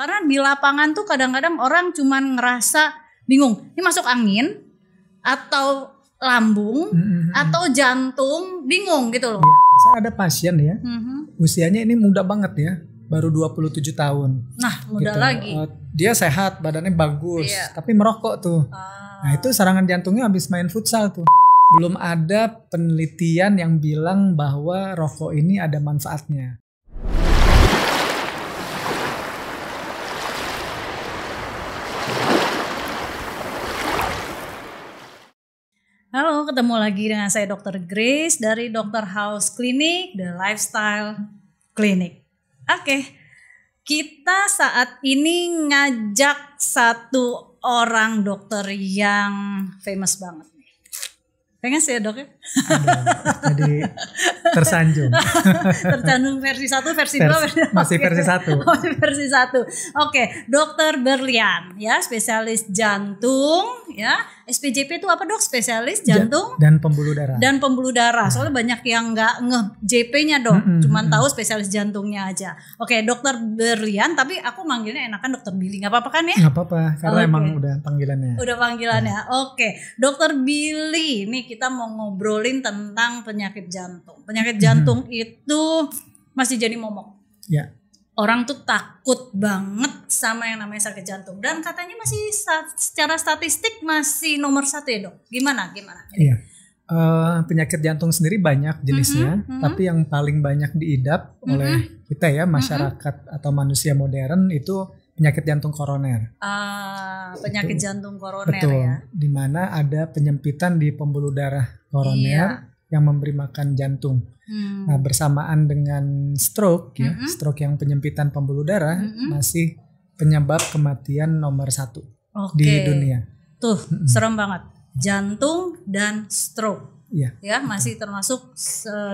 Karena di lapangan tuh kadang-kadang orang cuman ngerasa bingung. Ini masuk angin atau lambung atau jantung, bingung gitu loh. Ya, saya ada pasien ya, usianya ini muda banget ya, baru 27 tahun. Nah, muda gitu. lagi. Dia sehat, badannya bagus, tapi merokok tuh. Nah itu serangan jantungnya habis main futsal tuh. Belum ada penelitian yang bilang bahwa rokok ini ada manfaatnya. Halo, ketemu lagi dengan saya Dr. Grace dari Dr. House Clinic, The Lifestyle Clinic. Oke, kita saat ini ngajak satu orang dokter yang famous banget. Famous ya dok ya? Jadi tersanjung. Tersanjung versi 1, versi 2, masih versi 1. Masih versi 1. Oke, Dokter Berlian ya, spesialis jantung ya. SPJP itu apa dok? Spesialis jantung dan pembuluh darah. Dan pembuluh darah. Soalnya banyak yang nggak JP-nya dok, cuman tahu spesialis jantungnya aja. Oke, Dokter Berlian, tapi aku manggilnya enakan Dokter Billy, nggak apa-apa kan ya? Nggak apa-apa, karena emang udah panggilannya. Udah panggilannya. Oke, Dokter Billy, nih kita mau ngobrolin tentang penyakit jantung. Penyakit jantung itu masih jadi momok. Ya. Orang tuh takut banget sama yang namanya sakit jantung, dan katanya masih secara statistik masih nomor 1 ya dok. Gimana? Iya. Penyakit jantung sendiri banyak jenisnya, tapi yang paling banyak diidap oleh kita ya, masyarakat atau manusia modern itu penyakit jantung koroner. Penyakit jantung koroner. Betul, ya. Di mana ada penyempitan di pembuluh darah koroner yang memberi makan jantung. Nah, bersamaan dengan stroke ya, stroke yang penyempitan pembuluh darah masih penyebab kematian nomor 1 di dunia. Tuh, serem banget. Jantung dan stroke. Ya, masih termasuk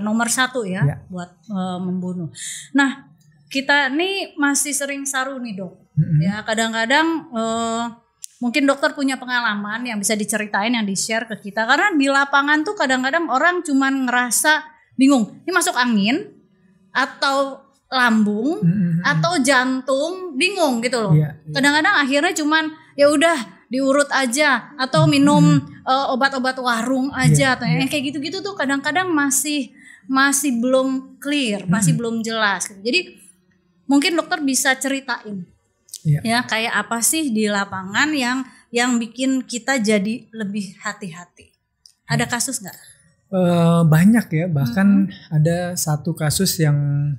nomor 1 ya, buat membunuh. Nah, kita nih masih sering saru nih dok. Ya, kadang-kadang mungkin dokter punya pengalaman yang bisa diceritain, yang di-share ke kita. Karena di lapangan tuh kadang-kadang orang cuman ngerasa bingung. Ini masuk angin atau lambung atau jantung, bingung gitu loh. Kadang-kadang akhirnya cuman ya udah diurut aja atau minum obat-obat warung aja atau yang kayak gitu-gitu tuh kadang-kadang masih belum clear, masih belum jelas. Jadi mungkin dokter bisa ceritain. Ya, kayak apa sih di lapangan yang bikin kita jadi lebih hati-hati? Ada kasus nggak? Banyak ya, bahkan ada satu kasus yang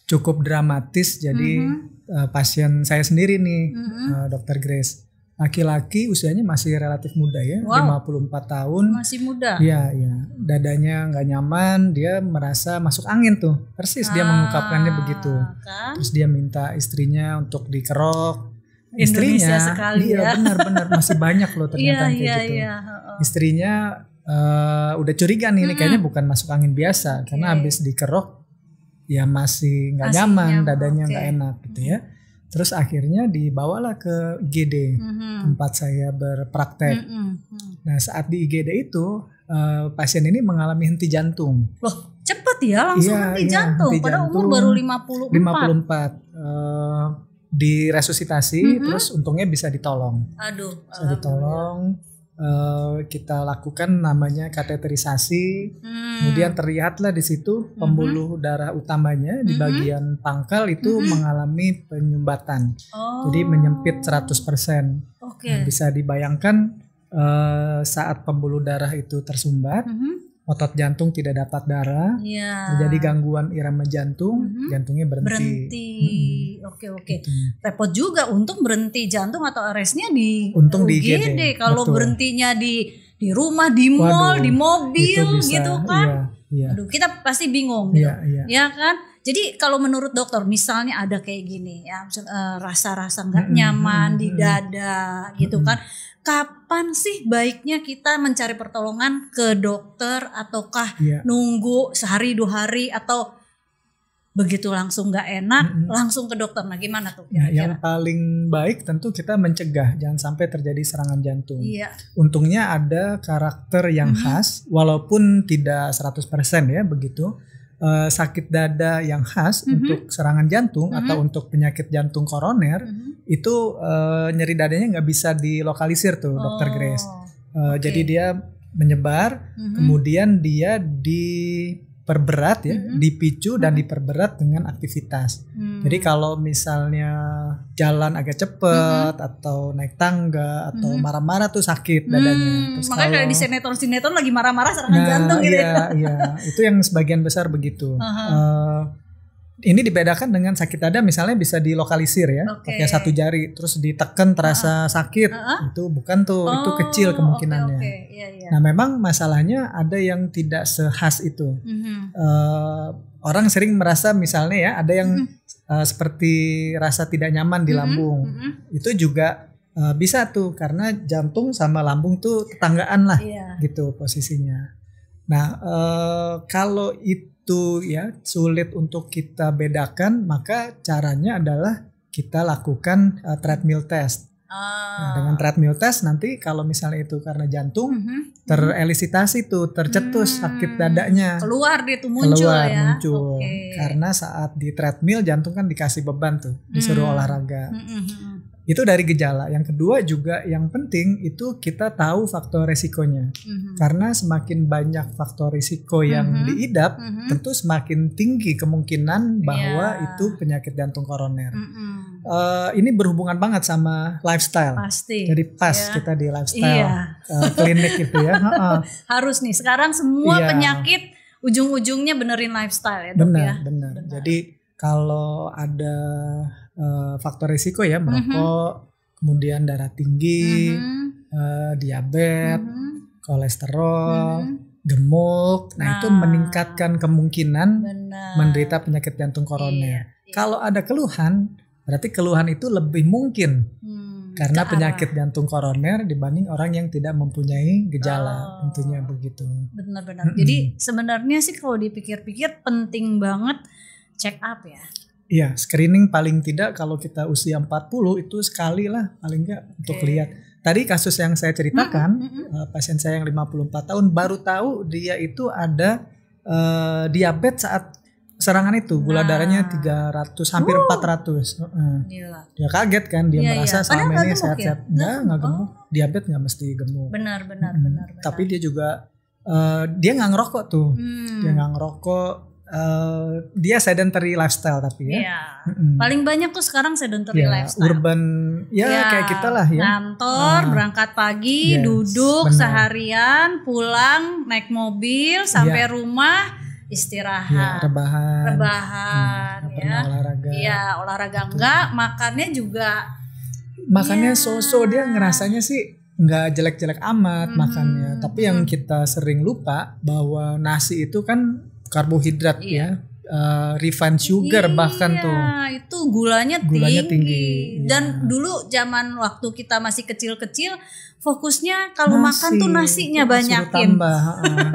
cukup dramatis. Jadi pasien saya sendiri nih, Dr. Grace, laki-laki usianya masih relatif muda ya, 54 tahun. Masih muda. Iya. Dadanya nggak nyaman, dia merasa masuk angin tuh. Persis dia mengungkapkannya begitu. Kan? Terus dia minta istrinya untuk dikerok. Indonesia sekali ya. Benar-benar masih banyak loh ternyata kayak gitu. Istrinya udah curiga nih, ini kayaknya bukan masuk angin biasa, karena habis dikerok ya masih nggak nyaman, dadanya nggak enak gitu ya. Terus akhirnya dibawalah ke IGD, tempat saya berpraktek. Nah, saat di IGD itu pasien ini mengalami henti jantung. Loh, cepet ya langsung henti jantung. Padahal umur baru 54. Diresusitasi, terus untungnya bisa ditolong. Bisa ditolong. Kita lakukan namanya kateterisasi. Kemudian terlihatlah di situ pembuluh darah utamanya di bagian pangkal itu mengalami penyumbatan. Jadi menyempit 100%. Nah, bisa dibayangkan saat pembuluh darah itu tersumbat, otot jantung tidak dapat darah, terjadi gangguan irama jantung, jantungnya berhenti. Oke. Gitu. Repot juga, untung berhenti jantung atau arresnya di IGD. Kalau berhentinya di rumah, di mall, di mobil bisa, gitu kan. Aduh, kita pasti bingung gitu. Ya kan? Jadi kalau menurut dokter, misalnya ada kayak gini ya, rasa-rasa nggak nyaman di dada gitu kan. Kapan sih baiknya kita mencari pertolongan ke dokter, ataukah nunggu sehari 2 hari, atau begitu langsung nggak enak langsung ke dokter? Nah, gimana tuh? Yang paling baik tentu kita mencegah jangan sampai terjadi serangan jantung. Untungnya ada karakter yang khas, walaupun tidak 100% ya begitu. sakit dada yang khas untuk serangan jantung atau untuk penyakit jantung koroner itu nyeri dadanya nggak bisa dilokalisir tuh, Dokter Grace. Jadi dia menyebar, kemudian dia diperberat ya, dipicu dan diperberat dengan aktivitas. Jadi kalau misalnya jalan agak cepet atau naik tangga atau marah-marah tuh sakit dadanya. Terus makanya kayak di sinetron lagi marah-marah serangan jantung gitu ya. Iya, itu yang sebagian besar begitu. Ini dibedakan dengan sakit dada misalnya bisa dilokalisir ya, pakai satu jari terus ditekan terasa sakit, itu bukan tuh, itu kecil kemungkinannya. Iya. Nah memang masalahnya ada yang tidak sehas itu. Orang sering merasa misalnya ya ada yang seperti rasa tidak nyaman di lambung, itu juga bisa tuh karena jantung sama lambung tuh tetanggaan lah, gitu posisinya. Nah kalau itu ya sulit untuk kita bedakan, maka caranya adalah kita lakukan treadmill test. Nah, dengan treadmill test nanti kalau misalnya itu karena jantung terelisitasi tuh, tercetus sakit dadanya, keluar dia tuh muncul. Karena saat di treadmill jantung kan dikasih beban tuh, disuruh olahraga. Itu dari gejala. Yang kedua juga yang penting itu kita tahu faktor resikonya. Karena semakin banyak faktor risiko yang diidap, tentu semakin tinggi kemungkinan bahwa itu penyakit jantung koroner. Ini berhubungan banget sama lifestyle. Pasti. Jadi pas kita di lifestyle klinik itu ya. Harus nih sekarang semua penyakit ujung-ujungnya benerin lifestyle ya, Dok. Benar. Jadi kalau ada faktor risiko ya, merokok, kemudian darah tinggi, diabetes, kolesterol, gemuk, nah itu meningkatkan kemungkinan menderita penyakit jantung koroner. Kalau ada keluhan, berarti keluhan itu lebih mungkin karena penyakit jantung koroner dibanding orang yang tidak mempunyai gejala, tentunya begitu. Benar-benar. Jadi sebenarnya sih kalau dipikir-pikir penting banget check up ya. Iya, screening paling tidak kalau kita usia 40 itu sekali lah paling enggak untuk lihat. Tadi kasus yang saya ceritakan, pasien saya yang 54 tahun baru tahu dia itu ada diabetes saat serangan itu, gula darahnya 300 hampir 400. Dia kaget kan, dia merasa selama ini sehat-sehat. Enggak gemuk. Diabetes enggak mesti gemuk. Benar. Tapi dia juga dia nggak ngerokok tuh. Dia nggak ngerokok. Dia sedentary lifestyle tapi ya. Paling banyak tuh sekarang sedentary lifestyle. Urban kayak kita lah ya. Kantor, berangkat pagi, duduk seharian, pulang naik mobil sampai rumah istirahat. Rebahan. Olahraga. Iya, olahraga enggak, makannya juga. Makannya so-so, dia ngerasanya sih nggak jelek-jelek amat makannya. Tapi yang kita sering lupa bahwa nasi itu kan karbohidrat ya, refined sugar bahkan tuh. Itu gulanya tinggi. Dan dulu zaman waktu kita masih kecil-kecil, fokusnya kalau makan tuh nasinya banyakin.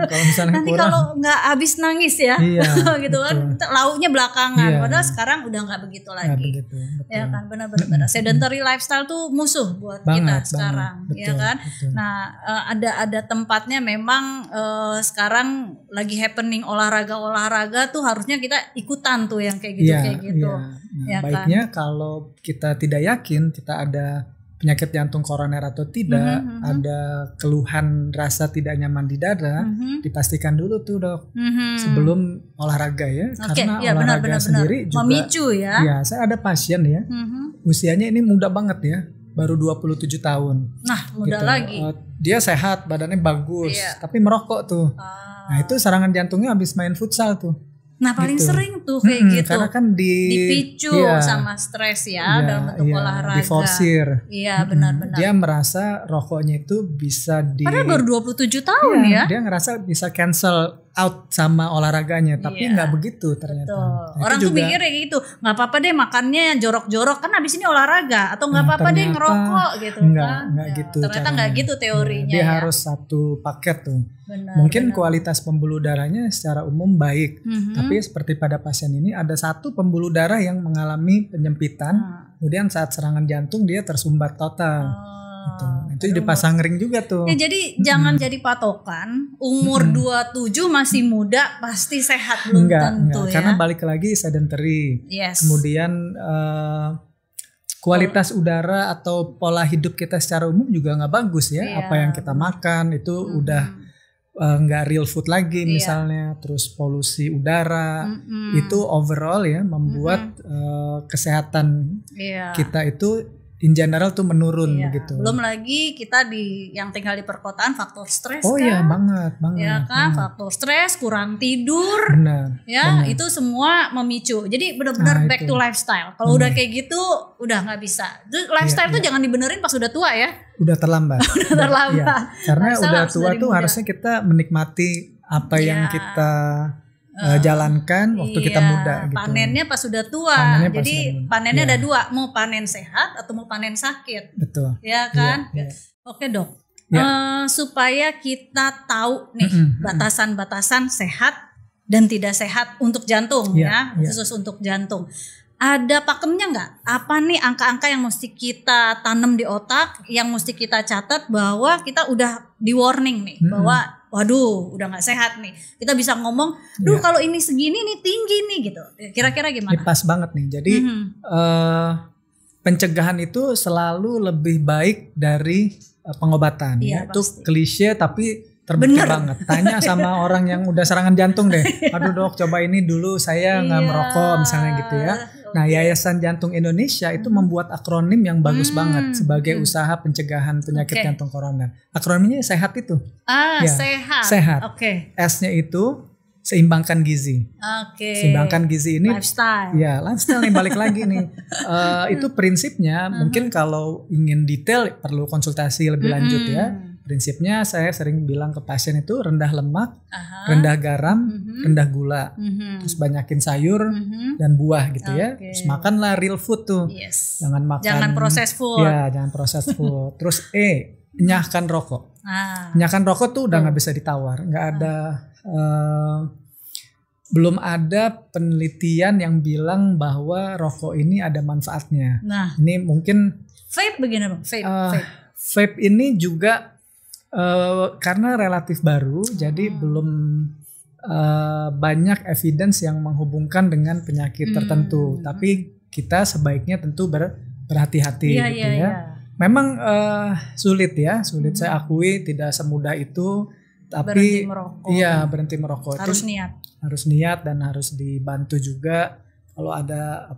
Kalau misalnya nanti kalau nggak habis nangis ya, gitu kan. Lauknya belakangan. Padahal sekarang udah nggak begitu lagi. Ya kan, benar-benar. Sedentary lifestyle tuh musuh buat kita sekarang, ya kan. Nah, ada tempatnya memang sekarang lagi happening olahraga tuh harusnya kita ikutan tuh yang kayak gitu. Nah, baiknya kalau kita tidak yakin kita ada penyakit jantung koroner atau tidak, ada keluhan rasa tidak nyaman di dada, dipastikan dulu tuh dok, sebelum olahraga ya, karena olahraga sendiri juga memicu ya. Ya, saya ada pasien ya, usianya ini muda banget ya, baru 27 tahun. Nah, muda lagi. Dia sehat, badannya bagus, tapi merokok tuh. Nah itu serangan jantungnya habis main futsal tuh. Nah paling sering tuh kayak gitu. Karena kan dipicu sama stres dalam bentuk olahraga. Diforsir. Iya benar-benar. Dia merasa rokoknya itu bisa padahal baru 27 tahun ya. Dia ngerasa bisa cancel out sama olahraganya, tapi nggak begitu ternyata. Nah, orang tuh mikirnya gitu, nggak apa-apa deh makannya jorok-jorok kan habis ini olahraga, atau nggak apa-apa deh ngerokok gitu kan. Nggak gitu. Ternyata nggak gitu teorinya. Dia harus satu paket tuh. Mungkin kualitas pembuluh darahnya secara umum baik, tapi seperti pada pasien ini ada satu pembuluh darah yang mengalami penyempitan, kemudian saat serangan jantung dia tersumbat total. Itu dipasang ring juga tuh. Ya, jadi jangan jadi patokan umur 27 masih muda pasti sehat, belum tentu ya. Karena balik lagi sedentary. Yes. Kemudian kualitas udara atau pola hidup kita secara umum juga nggak bagus ya. Apa yang kita makan itu udah nggak real food lagi misalnya, terus polusi udara itu overall ya membuat kesehatan kita itu in general tuh menurun begitu. Belum lagi kita yang tinggal di perkotaan, faktor stres kan. Iya banget. Ya kan, faktor stres, kurang tidur. Benar. Itu semua memicu. Jadi benar-benar back to lifestyle. Kalau udah kayak gitu udah nggak bisa. Lifestyle tuh jangan dibenerin pas udah tua ya. Udah terlambat. Udah terlambat. Karena udah tua tuh harusnya kita menikmati apa yang kita jalankan waktu kita muda gitu. Panennya pas sudah tua. Jadi panennya ada dua, mau panen sehat atau mau panen sakit. Betul. Ya kan? Oke dok. Supaya kita tahu nih batasan-batasan sehat dan tidak sehat untuk jantung khusus untuk jantung. Ada pakemnya nggak? Apa nih angka-angka yang mesti kita tanam di otak, yang mesti kita catat bahwa kita udah di warning nih bahwa waduh udah nggak sehat nih. Kita bisa ngomong, kalau ini segini nih tinggi nih gitu. Kira-kira gimana? Ini pas banget nih. Jadi pencegahan itu selalu lebih baik dari pengobatan. Itu klise tapi terbukti banget. Tanya sama orang yang udah serangan jantung deh. Aduh dok, coba ini dulu saya nggak merokok misalnya gitu ya. Nah, Yayasan Jantung Indonesia itu membuat akronim yang bagus banget sebagai usaha pencegahan penyakit jantung koroner. Akronimnya sehat itu. Sehat. S-nya itu seimbangkan gizi. Seimbangkan gizi ini lifestyle. Ya, lifestyle nih balik lagi nih. Itu prinsipnya mungkin kalau ingin detail perlu konsultasi lebih lanjut ya. Prinsipnya saya sering bilang ke pasien itu rendah lemak, rendah garam, rendah gula, terus banyakin sayur dan buah gitu ya. Terus makanlah real food tuh, jangan proses food. Ya, jangan proses food. Terus enyahkan rokok. Enyahkan rokok tuh udah nggak bisa ditawar, nggak ada. Belum ada penelitian yang bilang bahwa rokok ini ada manfaatnya. Nah, ini mungkin vape begini bang, vape ini juga karena relatif baru, jadi belum banyak evidence yang menghubungkan dengan penyakit tertentu. Tapi kita sebaiknya tentu berhati-hati gitu ya. Memang sulit ya, saya akui tidak semudah itu. Tapi berhenti merokok. Harus niat dan harus dibantu juga. Kalau ada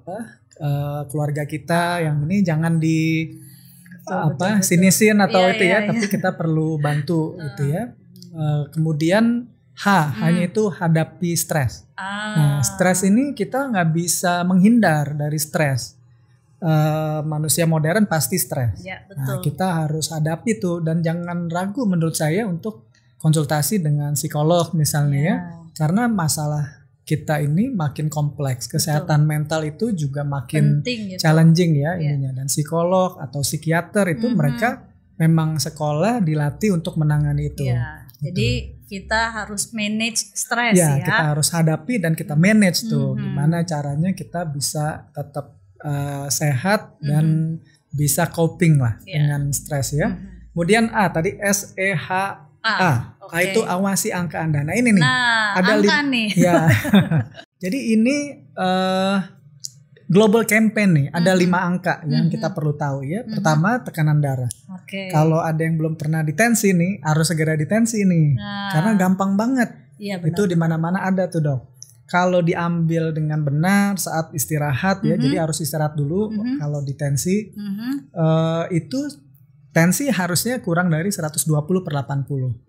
keluarga kita yang ini jangan sinisin atau tapi kita perlu bantu gitu ya. Kemudian hanya itu hadapi stres. Nah, stres ini kita nggak bisa menghindar dari stres. Manusia modern pasti stres. Nah, kita harus hadapi itu dan jangan ragu menurut saya untuk konsultasi dengan psikolog misalnya ya. Karena masalah kita ini makin kompleks, kesehatan mental itu juga makin penting, challenging ya ininya. Dan psikolog atau psikiater itu mereka memang sekolah dilatih untuk menangani itu. Jadi kita harus manage stres ya. Kita harus hadapi dan kita manage tuh gimana caranya kita bisa tetap sehat dan bisa coping lah dengan stres ya. Kemudian tadi SEHA. Itu awasi angka Anda. Nah ini nih, ada angka nih. Ya. Jadi ini global campaign nih, ada 5 angka yang kita perlu tahu ya. Pertama tekanan darah. Kalau ada yang belum pernah ditensi nih, harus segera ditensi nih, karena gampang banget. Itu di mana-mana ada tuh dok. Kalau diambil dengan benar saat istirahat ya, jadi harus istirahat dulu. Kalau ditensi itu tensi harusnya kurang dari 120/80.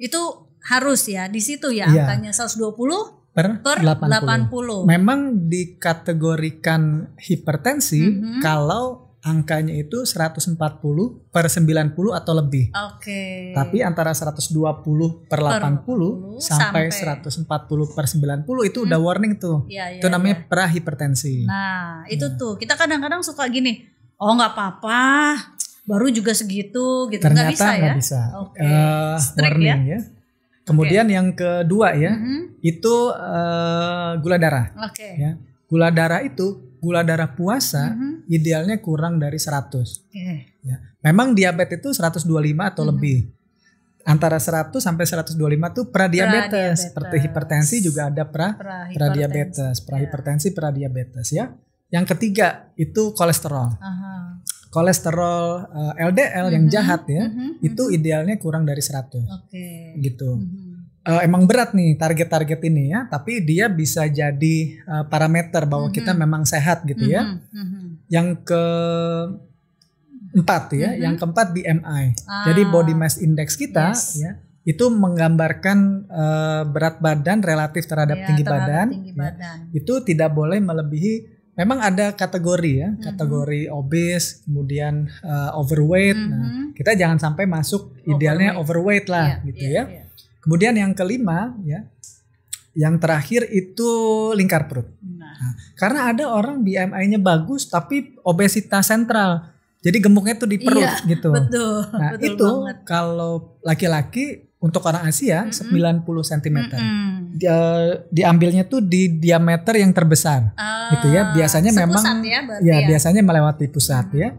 Itu harus ya, di situ ya angkanya 120/80. Memang dikategorikan hipertensi kalau angkanya itu 140/90 atau lebih. Tapi antara 120/80 sampai 140/90 itu udah warning tuh. Itu namanya prahipertensi. Nah, itu tuh kita kadang-kadang suka gini, nggak apa-apa. Baru juga segitu gitu. Ternyata nggak bisa. Warning ya. Kemudian yang kedua ya, itu gula darah. Ya. Gula darah itu, gula darah puasa idealnya kurang dari 100. Ya. Memang diabetes itu 125 atau lebih. Antara 100 sampai 125 itu pradiabetes. Seperti hipertensi juga ada pradiabetes, prahipertensi, pradiabetes ya. Yang ketiga itu kolesterol. Kolesterol LDL yang jahat ya, itu idealnya kurang dari 100. Gitu. Emang berat nih target-target ini ya, tapi dia bisa jadi parameter bahwa kita memang sehat gitu ya. Yang keempat ya, yang keempat BMI. Jadi body mass index kita ya, itu menggambarkan berat badan relatif terhadap tinggi badan. Ya, itu tidak boleh melebihi. Memang ada kategori ya, kategori obese, kemudian overweight. Nah, kita jangan sampai masuk idealnya overweight lah, gitu ya. Kemudian yang kelima ya, yang terakhir itu lingkar perut. Nah, karena ada orang BMI-nya bagus tapi obesitas sentral, jadi gemuknya tuh di perut gitu. Betul. Nah itu banget. Kalau laki-laki untuk orang Asia 90 cm. Diambilnya tuh di diameter yang terbesar, gitu ya. Biasanya memang ya biasanya melewati pusat ya.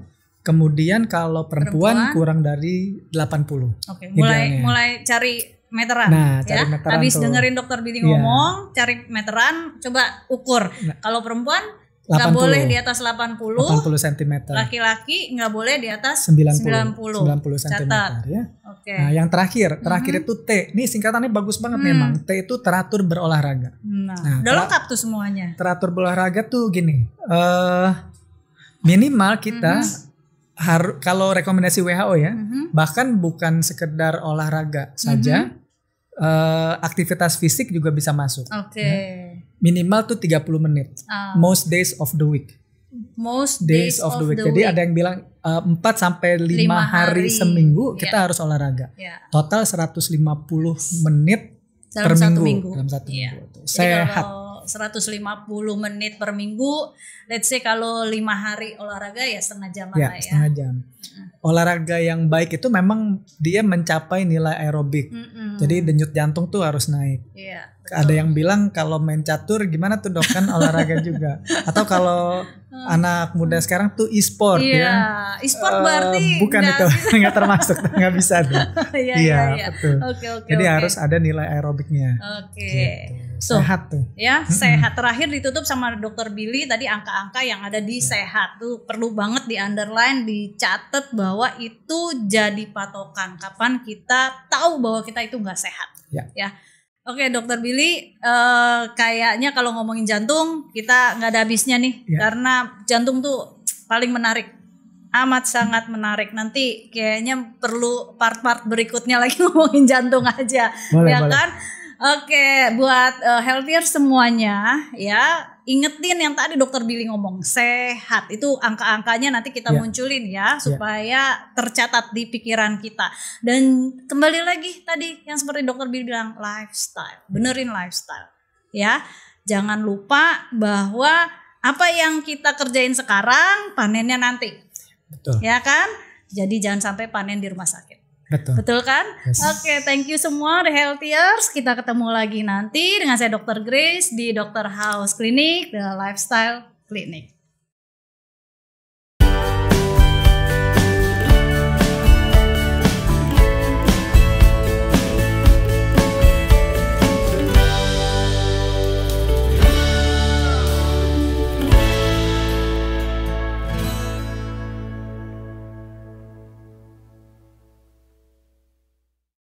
Kemudian kalau perempuan kurang dari 80. Oke, mulai cari meteran. Nah, cari meteran. Habis dengerin dokter Billy ngomong, cari meteran, coba ukur. Kalau perempuan nggak boleh di atas 80 cm. Laki-laki nggak boleh di atas 90 cm ya. Nah, yang terakhir itu T. Ini singkatannya bagus banget memang. T itu teratur berolahraga. Nah, udah lengkap tuh semuanya. Teratur berolahraga tuh gini. Minimal kita harus, kalau rekomendasi WHO ya, bahkan bukan sekedar olahraga saja, aktivitas fisik juga bisa masuk. Ya. Minimal tuh 30 menit. Most days of the week. Most days of the week. Jadi ada yang bilang 4 sampai 5 hari seminggu kita harus olahraga. Total 150 menit per minggu. Dalam satu minggu. Sehat. Kalau 150 menit per minggu, let's say kalau 5 hari olahraga ya setengah jam lah ya. Setengah jam. Olahraga yang baik itu memang dia mencapai nilai aerobik. Jadi denyut jantung tuh harus naik. Ada yang bilang kalau main catur gimana tuh dok, kan olahraga juga. Atau kalau anak muda sekarang tuh e-sport ya. E-sport berarti bukan itu, nggak termasuk, nggak bisa tuh. Iya, betul. Jadi harus ada nilai aerobiknya. Gitu. Sehat tuh. Ya, sehat. Terakhir ditutup sama dokter Billy tadi angka-angka yang ada di sehat tuh perlu banget di underline, dicatat bahwa itu jadi patokan kapan kita tahu bahwa kita itu nggak sehat. Ya. Oke, dokter Billy, kayaknya kalau ngomongin jantung kita nggak ada habisnya nih, karena jantung tuh paling menarik, amat sangat menarik. Nanti kayaknya perlu part-part berikutnya lagi ngomongin jantung aja, boleh. Kan? Oke, buat healthier semuanya ya, ingetin yang tadi dokter Billy ngomong, sehat itu angka-angkanya nanti kita munculin ya, supaya tercatat di pikiran kita. Dan kembali lagi tadi yang seperti dokter Billy bilang, lifestyle, benerin lifestyle ya. Jangan lupa bahwa apa yang kita kerjain sekarang panennya nanti. Betul. Ya kan? Jadi jangan sampai panen di rumah sakit. Betul kan? Yes. Oke, thank you semua The Healthiers. Kita ketemu lagi nanti dengan saya Dr. Grace di Dr. House Clinic, The Lifestyle Clinic.